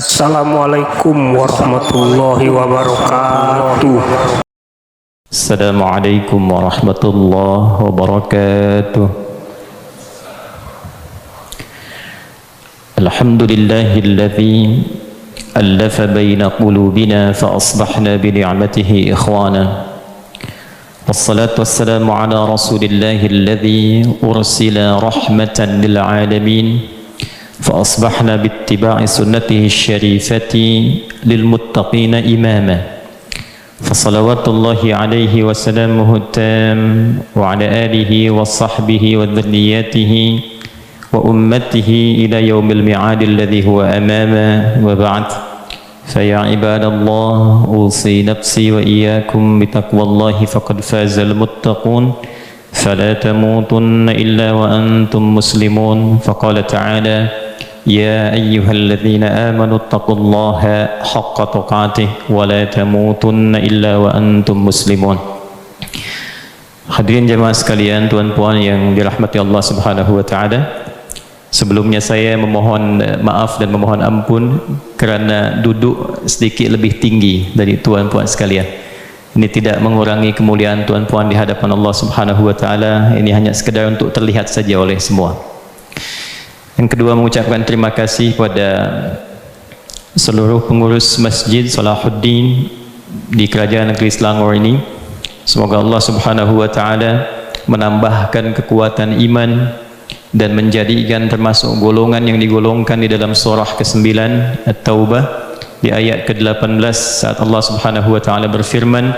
Assalamualaikum warahmatullahi wabarakatuh. Assalamualaikum warahmatullahi wabarakatuh. Alhamdulillahilladzi allafa baina qulubina fa asbahna bi ni'matihi ikhwana. Wassalatu wassalamu ala rasulillahilladzi ursila rahmatan lil alamin. فأصبحنا باتباع سنته الشريفة للمتقين إماما فصلوات الله عليه وسلامه التام وعلى آله وصحبه وذرياته وأمته إلى يوم الميعاد الذي هو أماما وبعد فيا عباد الله أوصي نفسي وإياكم بتقوى الله فقد فاز المتقون فلا تموتن إلا وأنتم مسلمون فقال تعالى يا أيها الذين آمنوا اتقوا الله حق تقاته ولا تموتن إلا وأنتم مسلمون. Hadirin jemaah sekalian, tuan-puan yang dirahmati Allah Subhanahu wa taala. Sebelumnya saya memohon maaf dan memohon ampun kerana duduk sedikit lebih tinggi dari tuan-puan sekalian. Ini tidak mengurangi kemuliaan tuan-puan di hadapan Allah Subhanahu wa taala. Ini hanya sekadar untuk terlihat saja oleh semua. Yang kedua, mengucapkan terima kasih kepada seluruh pengurus Masjid Salahuddin di Kerajaan Negeri Selangor ini. Semoga Allah Subhanahu wa taala menambahkan kekuatan iman dan menjadikan termasuk golongan yang digolongkan di dalam surah ke-9 At-Taubah di ayat ke-18 saat Allah Subhanahu wa taala berfirman,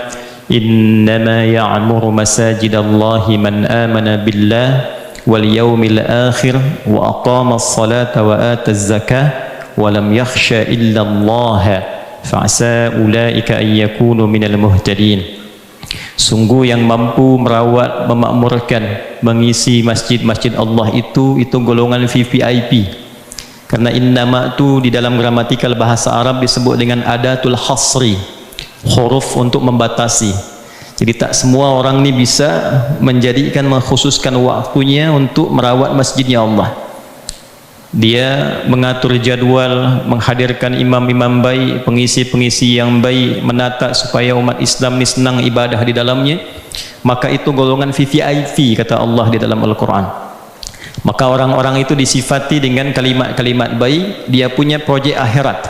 "Innama ya'muru masajidallahi man amana billah wal yaumil akhir wa aqama as-salata wa ata az-zakah wa lam yakhsha illa Allah fa'asa ulaika an yakunu minal muhtadin." Sungguh yang mampu merawat, memakmurkan, mengisi masjid-masjid Allah itu golongan VVIP. Karena innama itu di dalam gramatikal bahasa Arab disebut dengan adatul hasri, huruf untuk membatasi. Jadi tak semua orang ni bisa menjadikan, mengkhususkan waktunya untuk merawat masjidnya Allah. Dia mengatur jadual, menghadirkan imam-imam baik, pengisi-pengisi yang baik, menata supaya umat Islam ni senang ibadah di dalamnya. Maka itu golongan VVIP kata Allah di dalam Al-Quran. Maka orang-orang itu disifati dengan kalimat-kalimat baik. Dia punya projek akhirat.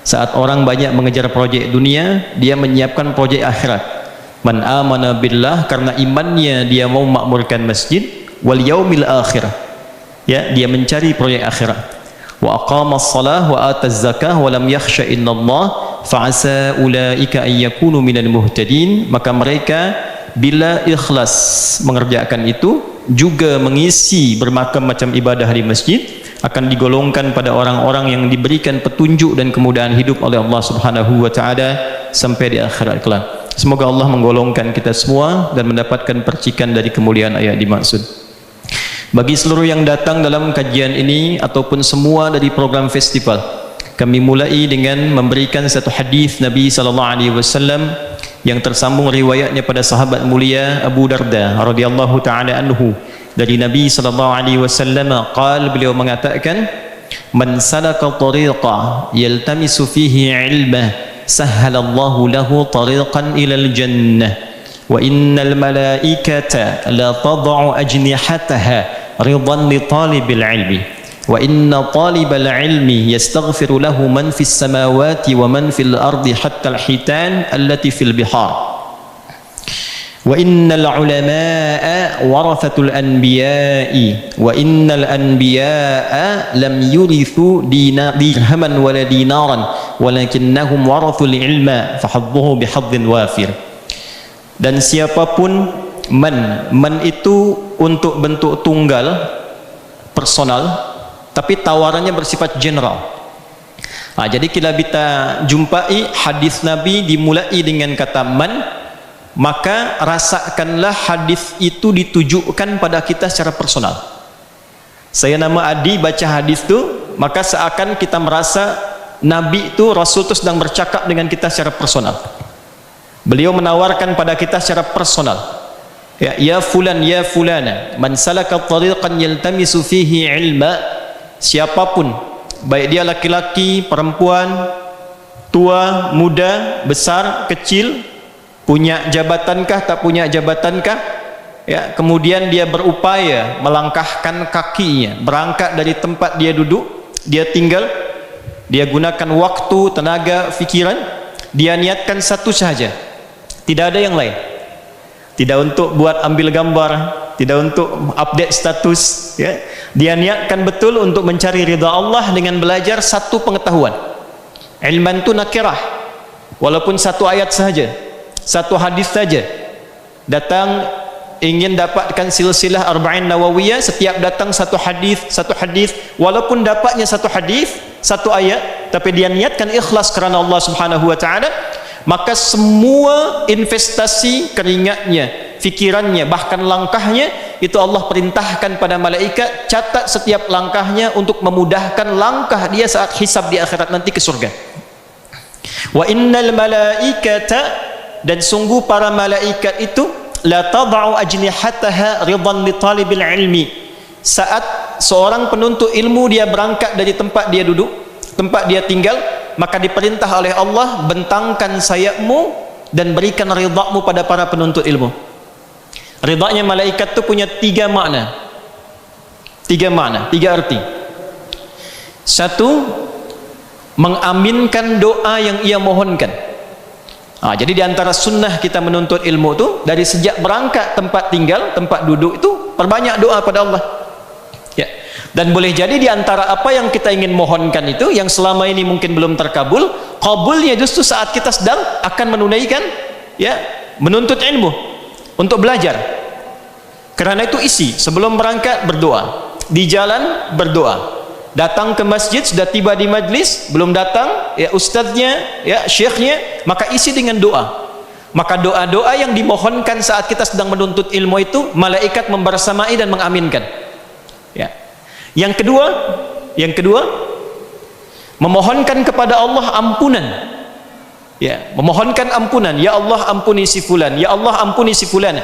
Saat orang banyak mengejar projek dunia, dia menyiapkan projek akhirat. Man amana billah, karena imannya dia mau makmurkan masjid, wal yaumil akhir, ya, dia mencari proyek akhirat. Wa aqama as-salah wa ata az-zakah wa lam yakhsha illallah fa'asa ulaika an yakunu minal muhtadin. Maka mereka bila ikhlas mengerjakan itu, juga mengisi bermacam-macam ibadah di masjid, akan digolongkan pada orang-orang yang diberikan petunjuk dan kemudahan hidup oleh Allah Subhanahu wa taala sampai di akhirat kelak. Semoga Allah menggolongkan kita semua dan mendapatkan percikan dari kemuliaan ayat dimaksud. Bagi seluruh yang datang dalam kajian ini ataupun semua dari program festival, kami mulai dengan memberikan satu hadis Nabi sallallahu alaihi wasallam yang tersambung riwayatnya pada sahabat mulia Abu Darda radhiyallahu taala anhu. Dari Nabi sallallahu alaihi wasallam beliau mengatakan, "Man salaka tariqa yaltamisu fihi ilma sahhalallahu lahu tariqan ilal jannah wa innal malaikata la tad'u ajnihataha ridan li talibil ilmi wa inna talibal ilmi yastaghfiru lahu man fis samawati wa man fil ardi hatta al hitan allati fil bihar wa innal ulama'a warathatul anbiya'i wa innal anbiya'a lam yurithu dirhaman wala dinaran walakinnahum warathul ilma fahadduhu bihadzin wafir." Dan siapapun man itu untuk bentuk tunggal personal, tapi tawarannya bersifat general. Jadi bila kita jumpai hadis Nabi dimulai dengan kata man, maka rasakanlah hadis itu ditujukan pada kita secara personal. Saya nama Adi, baca hadis itu, maka seakan kita merasa Nabi itu, Rasul itu sedang bercakap dengan kita secara personal. Beliau menawarkan pada kita secara personal. Ya fulan, ya fulana, man salaka tariqan yaltamisu fihi ilma. Siapapun baik dia laki-laki, perempuan, tua, muda, besar, kecil, punya jabatankah, tak punya jabatankah, ya, kemudian dia berupaya melangkahkan kakinya, berangkat dari tempat dia duduk, dia tinggal, dia gunakan waktu, tenaga, fikiran, dia niatkan satu sahaja, tidak ada yang lain, tidak untuk buat ambil gambar, tidak untuk update status, ya. Dia niatkan betul untuk mencari ridha Allah dengan belajar satu pengetahuan. Ilman tu nakirah, walaupun satu ayat saja, satu hadis saja. Datang ingin dapatkan silsilah arba'in nawawiyah, setiap datang satu hadis, walaupun dapatnya satu hadis, satu ayat, tapi dia niatkan ikhlas kerana Allah Subhanahu wa taala, maka semua investasi keringatnya, fikirannya, bahkan langkahnya, itu Allah perintahkan pada malaikat, catat setiap langkahnya untuk memudahkan langkah dia saat hisab di akhirat nanti ke surga. Wa innal malaikata, dan sungguh para malaikat itu, la tad'u ajnihataha ridan li talibil ilmi, saat seorang penuntut ilmu dia berangkat dari tempat dia duduk, tempat dia tinggal, maka diperintah oleh Allah, bentangkan sayapmu dan berikan ridhamu pada para penuntut ilmu. Ridhanya malaikat itu punya tiga makna, tiga arti. Satu, mengaminkan doa yang ia mohonkan. Jadi di antara sunnah kita menuntut ilmu itu, dari sejak berangkat tempat tinggal, tempat duduk itu, perbanyak doa pada Allah, ya. Dan boleh jadi di antara apa yang kita ingin mohonkan itu, yang selama ini mungkin belum terkabul, kabulnya justru saat kita sedang akan menunaikan, ya, menuntut ilmu, untuk belajar. Karena itu isi sebelum berangkat berdoa, di jalan berdoa, datang ke masjid, sudah tiba di majlis, belum datang, ya, ustadznya, ya, syekhnya, maka isi dengan doa. Maka doa-doa yang dimohonkan saat kita sedang menuntut ilmu itu, malaikat membersamai dan mengaminkan, ya. Yang kedua, memohonkan kepada Allah ampunan, ya, memohonkan ampunan. Ya Allah ampuni si fulan, ya Allah ampuni si fulan.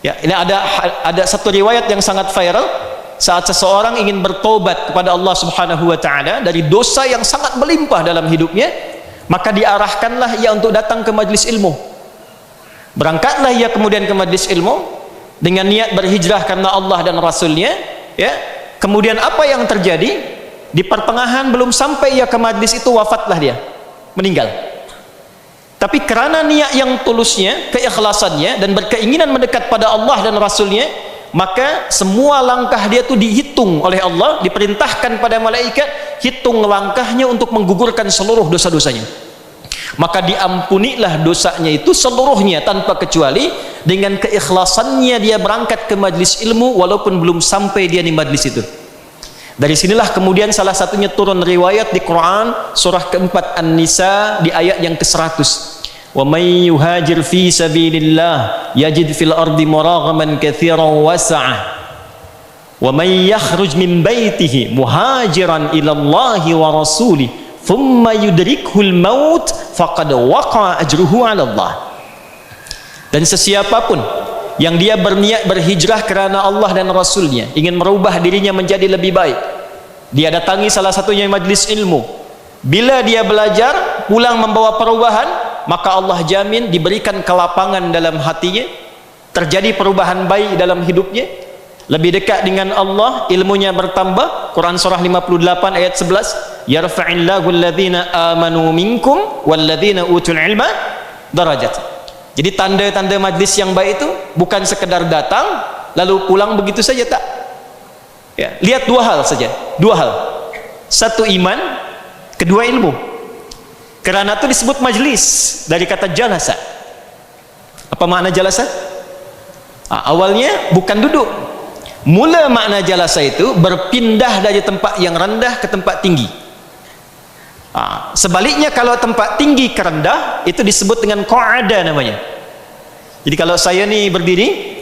Ya, ini ada satu riwayat yang sangat viral, saat seseorang ingin bertobat kepada Allah Subhanahu wa taala dari dosa yang sangat melimpah dalam hidupnya, maka diarahkanlah ia untuk datang ke majlis ilmu. Berangkatlah ia kemudian ke majlis ilmu dengan niat berhijrah karena Allah dan Rasulnya, ya. Kemudian apa yang terjadi? Di pertengahan belum sampai ia ke majlis itu, wafatlah dia, meninggal. Tapi kerana niat yang tulusnya, keikhlasannya, dan berkeinginan mendekat pada Allah dan Rasulnya, maka semua langkah dia itu dihitung oleh Allah, diperintahkan pada malaikat, hitung langkahnya untuk menggugurkan seluruh dosa-dosanya. Maka diampunilah dosanya itu seluruhnya tanpa kecuali, dengan keikhlasannya dia berangkat ke majlis ilmu walaupun belum sampai dia di majlis itu. Dari sinilah kemudian salah satunya turun riwayat di Quran surah keempat An-Nisa di ayat yang ke-100. Wa may yuhajir fi sabilillah yajid fil ardi muraghaman katsiran wasa'ah. Wa may yakhruj min baitihi muhajiran ila Allah wa rasulih thumma yudrikuhul maut faqad waqa'a ajruhu 'ala Allah. Dan sesiapapun yang dia berniat berhijrah kerana Allah dan Rasulnya, ingin merubah dirinya menjadi lebih baik, dia datangi salah satunya majlis ilmu, bila dia belajar pulang membawa perubahan, maka Allah jamin diberikan kelapangan dalam hatinya, terjadi perubahan baik dalam hidupnya, lebih dekat dengan Allah, ilmunya bertambah. Quran surah 58 ayat 11, yarfa'illahu alladhina amanu minkum walladhina utul ilma darajat. Jadi tanda-tanda majlis yang baik itu bukan sekedar datang lalu pulang begitu saja, tak, ya. Lihat dua hal saja, dua hal. Satu iman, kedua ilmu. Kerana itu disebut majlis dari kata jalasa. Apa makna jalasa? Awalnya bukan duduk. Mula makna jalasa itu berpindah dari tempat yang rendah ke tempat tinggi. Sebaliknya kalau tempat tinggi ke rendah itu disebut dengan qa'ada namanya. Jadi kalau saya ni berdiri,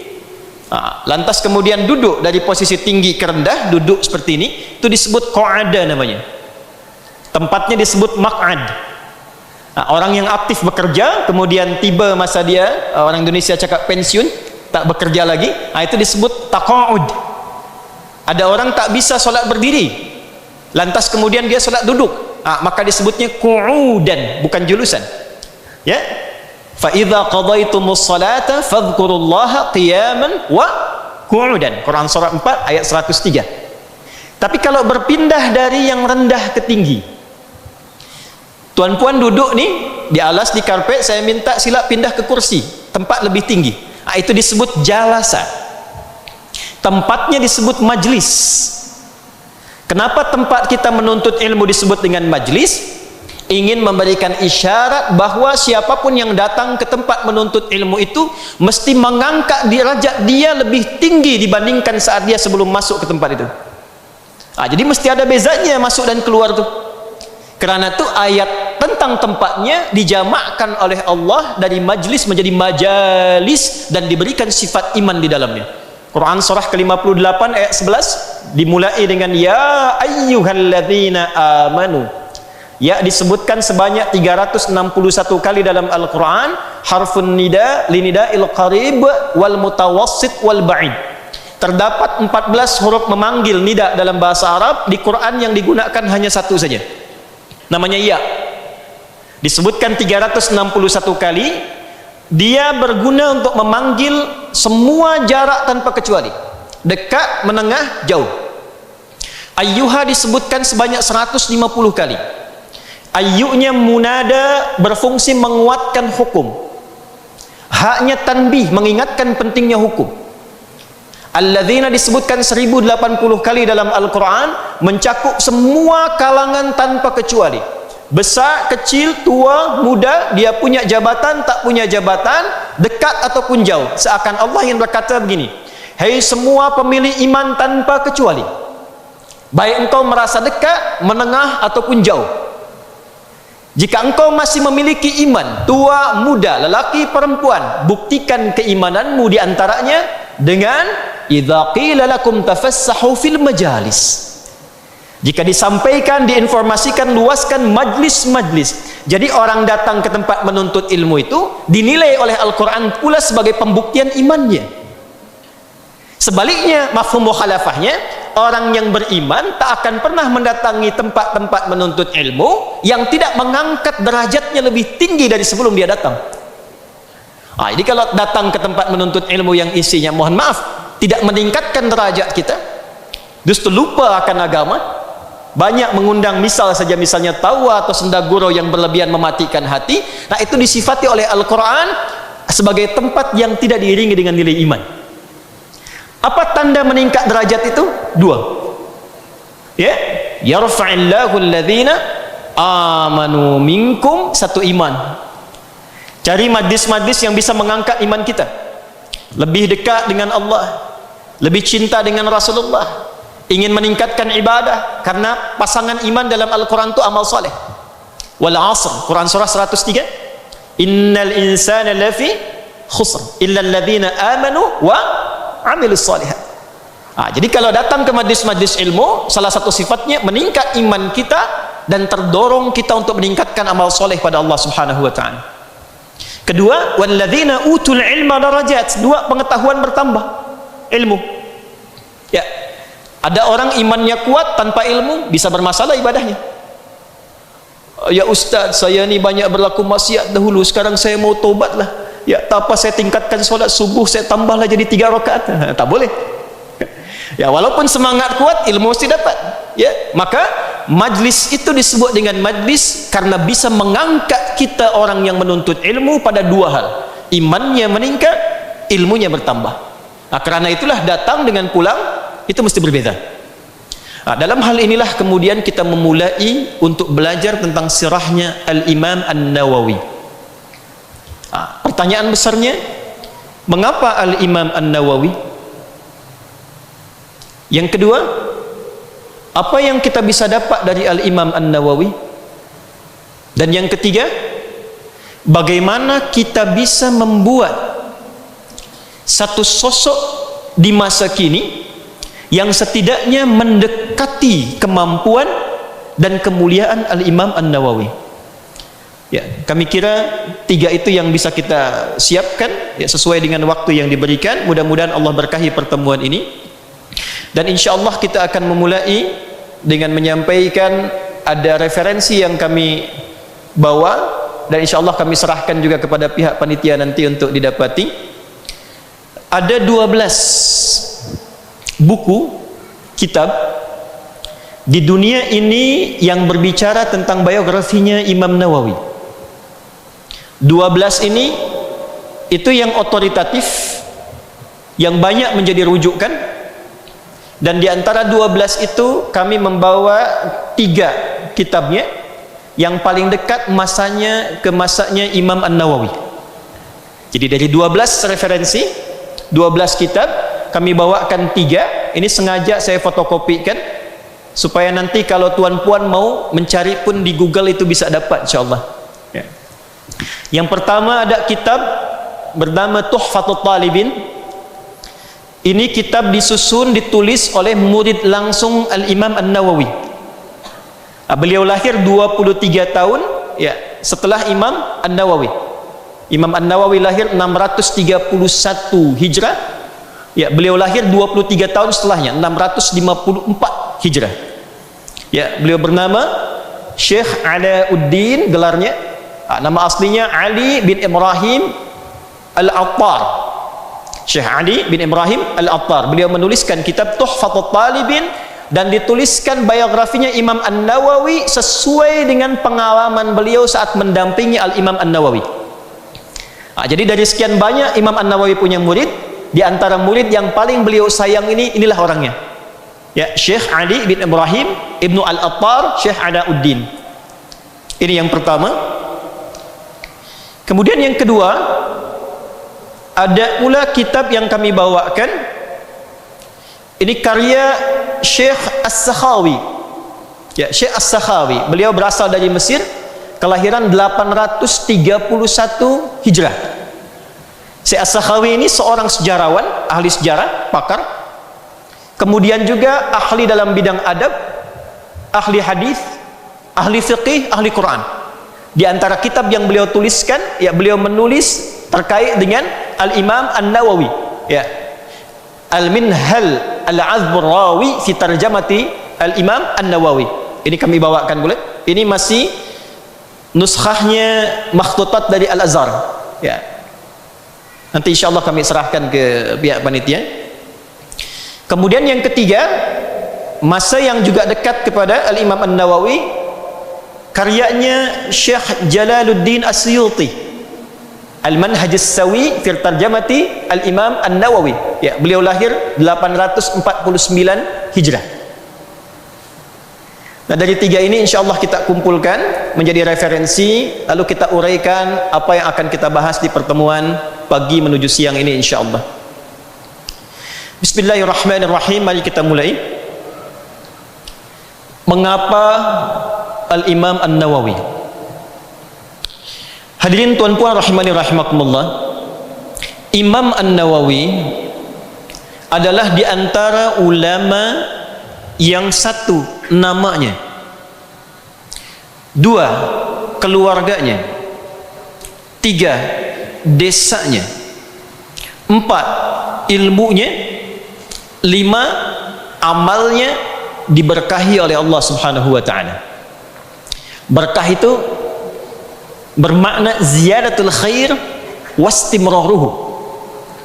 lantas kemudian duduk dari posisi tinggi ke rendah, duduk seperti ini, itu disebut qa'ada namanya. Tempatnya disebut maq'ad. Orang yang aktif bekerja, kemudian tiba masa dia, orang Indonesia cakap pensiun, tak bekerja lagi, itu disebut taqa'ud. Ada orang tak bisa solat berdiri, lantas kemudian dia solat duduk, maka disebutnya qu'udan, bukan julusan. Ya, fa idza qadaytumus salata fadhkurullaha qiyaman wa qu'udan, Quran surah 4 ayat 103. Tapi kalau berpindah dari yang rendah ke tinggi, tuan puan duduk nih di alas, di karpet, saya minta sila pindah ke kursi, tempat lebih tinggi, itu disebut jalasa. Tempatnya disebut majlis. Kenapa tempat kita menuntut ilmu disebut dengan majlis? Ingin memberikan isyarat bahwa siapapun yang datang ke tempat menuntut ilmu itu mesti mengangkat derajat dia lebih tinggi dibandingkan saat dia sebelum masuk ke tempat itu. Jadi mesti ada bezanya masuk dan keluar tuh. Karena itu ayat tentang tempatnya dijamakkan oleh Allah dari majlis menjadi majalis dan diberikan sifat iman di dalamnya. Quran surah ke-58 ayat 11 dimulai dengan ya ayyuhalladzina amanu. Ya disebutkan sebanyak 361 kali dalam Al-Quran. Harfun nida linida'il qarib wal mutawassit wal ba'id. Terdapat 14 huruf memanggil nida dalam bahasa Arab. Di Quran yang digunakan hanya satu saja, namanya ya. Disebutkan 361 kali. Dia berguna untuk memanggil semua jarak tanpa kecuali, dekat, menengah, jauh. Ayyuha disebutkan sebanyak 150 kali. Ayyunya munada, berfungsi menguatkan hukum. Haknya tanbih, mengingatkan pentingnya hukum. Alladzina disebutkan 1080 kali dalam Al-Quran, mencakup semua kalangan tanpa kecuali. Besar, kecil, tua, muda, dia punya jabatan, tak punya jabatan, dekat ataupun jauh. Seakan Allah yang berkata begini, hei semua pemilik iman tanpa kecuali, baik engkau merasa dekat, menengah ataupun jauh. Jika engkau masih memiliki iman, tua, muda, lelaki, perempuan, buktikan keimananmu di antaranya dengan idza qila lakum tafassahu fil majalis. Jika disampaikan, diinformasikan, luaskan majlis-majlis. Jadi orang datang ke tempat menuntut ilmu itu dinilai oleh Al-Quran pula sebagai pembuktian imannya. Sebaliknya, mafhum mukhalafahnya, orang yang beriman tak akan pernah mendatangi tempat-tempat menuntut ilmu yang tidak mengangkat derajatnya lebih tinggi dari sebelum dia datang. Jadi kalau datang ke tempat menuntut ilmu yang isinya, mohon maaf, tidak meningkatkan derajat kita, justru lupa akan agama, banyak mengundang misal saja, misalnya tawa atau senda gurau yang berlebihan mematikan hati, itu disifati oleh Al-Quran sebagai tempat yang tidak diiringi dengan nilai iman. Apa tanda meningkat derajat itu? Dua. Ya, yarfa'illahu alladhina amanu minkum, satu iman. Cari majlis-majlis yang bisa mengangkat iman kita, lebih dekat dengan Allah, lebih cinta dengan Rasulullah, ingin meningkatkan ibadah, karena pasangan iman dalam Al-Quran itu amal soleh. Wal asr, Quran surah 103, innal insana lafi khusr illa alladhina amanu wa amilus solihat. Jadi kalau datang ke majlis-majlis ilmu, salah satu sifatnya meningkat iman kita dan terdorong kita untuk meningkatkan amal soleh pada Allah Subhanahu wa ta'ala. Kedua, walladzina utul ilma darajat, dua, pengetahuan bertambah, ilmu. Ya, ada orang imannya kuat tanpa ilmu bisa bermasalah ibadahnya. Ya Ustaz, saya ni banyak berlaku maksiat dahulu, sekarang saya mau tobatlah. Ya, tak apa, saya tingkatkan solat subuh, saya tambahlah jadi 3 rakaat. Tak boleh. Ya, walaupun semangat kuat, ilmu mesti dapat. Ya, maka majlis itu disebut dengan majlis karena bisa mengangkat kita orang yang menuntut ilmu pada dua hal. Imannya meningkat, ilmunya bertambah. Karena itulah datang dengan pulang itu mesti berbeza. Dalam hal inilah kemudian kita memulai untuk belajar tentang sirahnya Al-Imam An-Nawawi. Pertanyaan besarnya, mengapa Al-Imam An-Nawawi? Yang kedua, apa yang kita bisa dapat dari Al-Imam An-Nawawi? Dan yang ketiga, bagaimana kita bisa membuat satu sosok di masa kini yang setidaknya mendekati kemampuan dan kemuliaan Al-Imam An-Nawawi. Ya, kami kira 3 itu yang bisa kita siapkan, ya, sesuai dengan waktu yang diberikan. Mudah-mudahan Allah berkahi pertemuan ini, dan insya Allah kita akan memulai dengan menyampaikan ada referensi yang kami bawa, dan insyaallah kami serahkan juga kepada pihak panitia nanti untuk didapati. Ada 12 buku kitab di dunia ini yang berbicara tentang biografinya Imam Nawawi. 12 ini itu yang otoritatif, yang banyak menjadi rujukan, dan di antara 12 itu kami membawa 3 kitabnya yang paling dekat masanya ke masanya Imam An-Nawawi. Jadi dari 12 referensi, 12 kitab, kami bawakan 3. Ini sengaja saya fotokopikan supaya nanti kalau tuan-puan mau mencari pun di Google itu bisa dapat insyaallah. Ya. Yang pertama ada kitab bernama Tuhfatul Talibin. Ini kitab disusun, ditulis oleh murid langsung Al-Imam An-Nawawi. Beliau lahir 23 tahun ya setelah Imam An-Nawawi. Imam An-Nawawi lahir 631 Hijrah. Ya, beliau lahir 23 tahun setelahnya, 654 Hijrah. Ya, beliau bernama Syekh Alauddin, gelarnya. Nama aslinya Ali bin Ibrahim Al-Attar. Syekh Ali bin Ibrahim Al-Attar. Beliau menuliskan kitab Tuhfatul Talibin dan dituliskan biografinya Imam An-Nawawi sesuai dengan pengalaman beliau saat mendampingi Al-Imam An-Nawawi. Jadi dari sekian banyak Imam An-Nawawi punya murid, di antara murid yang paling beliau sayang inilah orangnya. Ya, Syekh Ali bin Ibrahim Ibnu Al-Attar, Syekh Alauddin. Ini yang pertama. Kemudian yang kedua, ada pula kitab yang kami bawakan. Ini karya Syekh As-Sakhawi. Ya, Syekh As-Sakhawi. Beliau berasal dari Mesir, kelahiran 831 Hijrah. Syekh As-Sakhawi ini seorang sejarawan, ahli sejarah, pakar. Kemudian juga ahli dalam bidang adab, ahli hadis, ahli fiqih, ahli Quran. Di antara kitab yang beliau tuliskan, ya beliau menulis terkait dengan Al-Imam An-Nawawi. Ya. Al-Minhal Al-Azbur Rawi fi tarjamati Al-Imam An-Nawawi. Ini kami bawakan boleh. Ini masih nuskhahnya makhtutat dari Al-Azhar. Ya. Nanti insyaallah kami serahkan ke pihak panitia. Kemudian yang ketiga, masa yang juga dekat kepada Al-Imam An-Nawawi, karyanya Syekh Jalaluddin As-Suyuti, Al-Manhaj As-Sawi fi tarjamati Al-Imam An-Nawawi. Ya, beliau lahir 849 Hijrah. Nah, dari 3 ini insyaallah kita kumpulkan menjadi referensi, lalu kita uraikan apa yang akan kita bahas di pertemuan pagi menuju siang ini insyaallah. Bismillahirrahmanirrahim. Mari kita mulai. Mengapa Al-Imam An-Nawawi? Hadirin tuan-puan rahimani rahimakumullah, Imam An-Nawawi adalah di antara ulama yang satu namanya, 2 keluarganya, 3 desanya, 4 ilmunya, 5 amalnya diberkahi oleh Allah Subhanahu wa taala. Berkah itu bermakna ziyadatul khair wastimraruhu.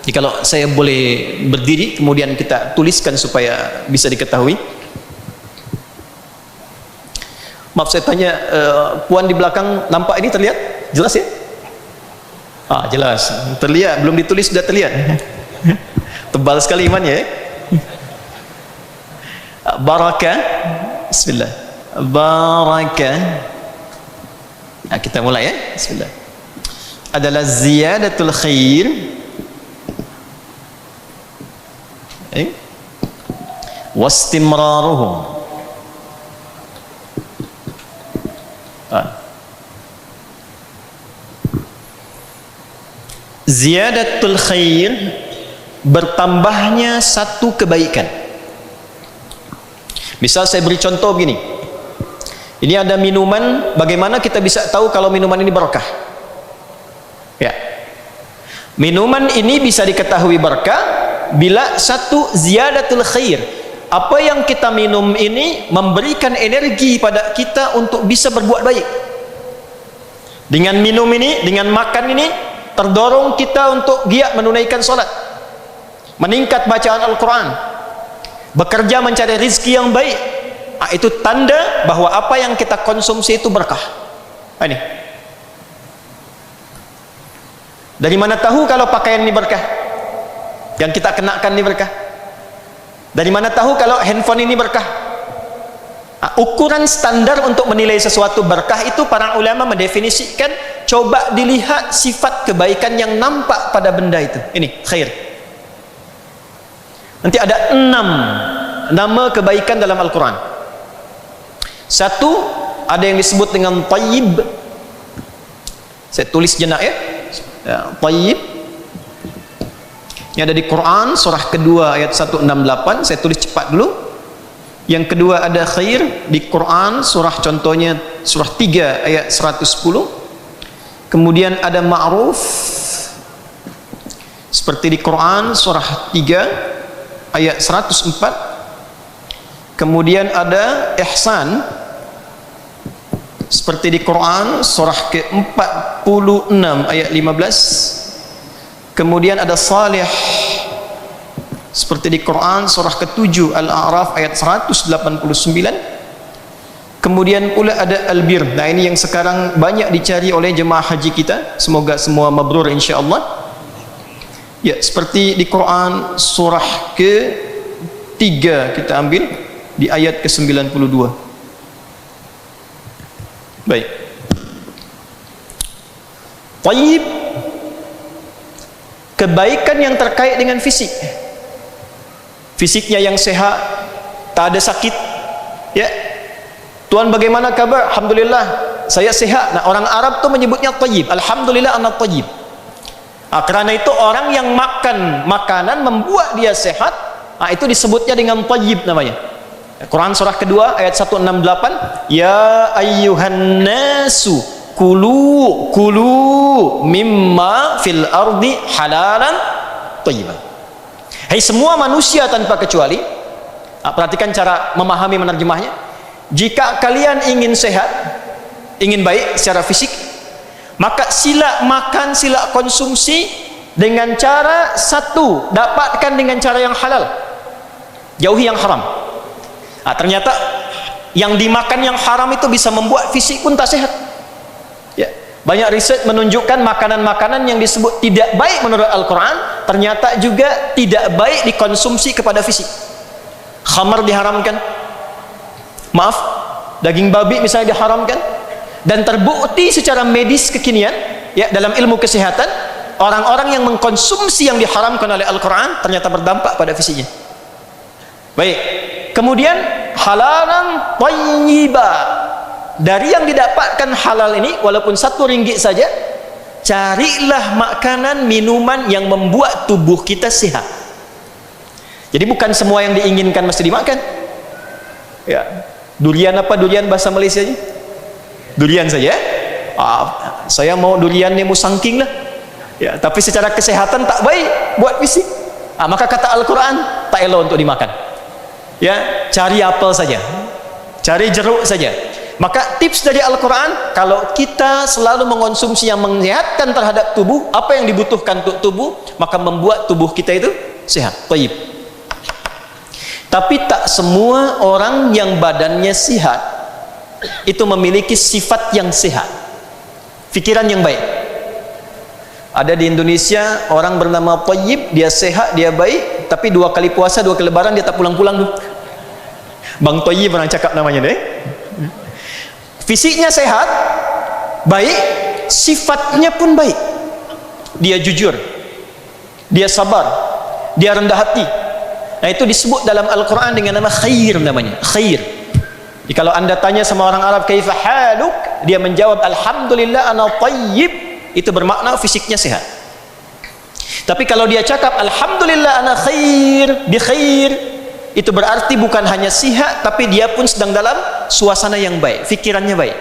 Jadi kalau saya boleh berdiri kemudian kita tuliskan supaya bisa diketahui. Maaf saya tanya, puan di belakang nampak ini terlihat? Jelas ya? Jelas. Terlihat, belum ditulis sudah terlihat. Tebal sekali imannya ya. Barakah. Bismillah. Barakah. Kita mulai ya. Bismillah. Adalah ziyadatul khair wastimraruhum. Ziyadatul khair, bertambahnya satu kebaikan. Misal saya beri contoh begini. Ini ada minuman, bagaimana kita bisa tahu kalau minuman ini berkah? Ya. Minuman ini bisa diketahui berkah bila satu ziyadatul khair, apa yang kita minum ini memberikan energi pada kita untuk bisa berbuat baik. Dengan minum ini, dengan makan ini, terdorong kita untuk giat menunaikan solat, meningkat bacaan Al-Quran, bekerja mencari rizki yang baik. Itu tanda bahwa apa yang kita konsumsi itu berkah. Ini. Dari mana tahu kalau pakaian ini berkah? Yang kita kenakan ini berkah? Dari mana tahu kalau handphone ini berkah? Ukuran standar untuk menilai sesuatu berkah itu para ulama mendefinisikan, coba dilihat sifat kebaikan yang nampak pada benda itu. Ini khair. Nanti ada 6 nama kebaikan dalam Al-Quran. 1, ada yang disebut dengan tayyib. Saya tulis jenak ya. Tayyib. Ini ada di Quran surah kedua ayat 168. Saya tulis cepat dulu. Yang kedua ada khair di Quran surah, contohnya surah 3 ayat 110. Kemudian ada ma'ruf seperti di Quran surah 3 ayat 104. Kemudian ada ihsan seperti di Quran surah ke-46 ayat 15. Kemudian ada salih seperti di Quran surah ke-7 Al-A'raf ayat 189. Kemudian pula ada al-bir. Nah, ini yang sekarang banyak dicari oleh jemaah haji kita. Semoga semua mabrur insya-Allah. Ya, seperti di Quran surah ke-3 kita ambil di ayat ke-92. Baik. Tayyib, kebaikan yang terkait dengan fisik. Fisiknya yang sehat, tak ada sakit. Ya. Tuan bagaimana kabar? Alhamdulillah, saya sehat. Nah, orang Arab tu menyebutnya tayyib. Alhamdulillah ana tayyib. Karena itu orang yang makan makanan membuat dia sehat, itu disebutnya dengan tayyib namanya. Quran surah kedua ayat 168, ya ayyuhan nasu kulu mimma fil ardi halalan tayyiban. Hai semua manusia tanpa kecuali, perhatikan cara memahami menerjemahnya. Jika kalian ingin sehat, ingin baik secara fisik, maka sila makan, sila konsumsi dengan cara satu, dapatkan dengan cara yang halal, jauhi yang haram. Ternyata yang dimakan yang haram itu bisa membuat fisik pun tak sehat. Ya. Banyak riset menunjukkan makanan-makanan yang disebut tidak baik menurut Al-Quran ternyata juga tidak baik dikonsumsi kepada fisik. Khamar diharamkan, maaf, daging babi misalnya diharamkan, dan terbukti secara medis kekinian, ya, dalam ilmu kesehatan, orang-orang yang mengkonsumsi yang diharamkan oleh Al-Quran ternyata berdampak pada fisiknya. Baik, kemudian halalan thayyiba. Dari yang didapatkan halal ini, walaupun RM1 saja, carilah makanan, minuman yang membuat tubuh kita sehat. Jadi bukan semua yang diinginkan mesti dimakan. Ya, durian apa durian bahasa Malaysianya? Durian saja. Saya mau duriannya musangking lah. Ya, tapi secara kesehatan tak baik buat fisik. Maka kata Al-Quran tak elok untuk dimakan. Ya, cari apel saja, cari jeruk saja. Maka tips dari Al-Quran, kalau kita selalu mengonsumsi yang menyehatkan terhadap tubuh, apa yang dibutuhkan untuk tubuh, maka membuat tubuh kita itu sehat, thayyib. Tapi tak semua orang yang badannya sehat itu memiliki sifat yang sehat, fikiran yang baik. Ada di Indonesia orang bernama Thayyib, dia sehat, dia baik, tapi 2 kali puasa, 2 kali lebaran dia tak pulang-pulang tuh. Bang Thayyib orang cakap namanya deh. Fisiknya sehat, baik, sifatnya pun baik. Dia jujur, dia sabar, dia rendah hati. Nah, itu disebut dalam Al-Quran dengan nama khair namanya, khair. Jadi kalau anda tanya sama orang Arab kaifa haluk, dia menjawab alhamdulillah ana thayyib, itu bermakna fisiknya sehat. Tapi kalau dia cakap alhamdulillah ana khair, bi khair, itu berarti bukan hanya sihat, tapi dia pun sedang dalam suasana yang baik, fikirannya baik.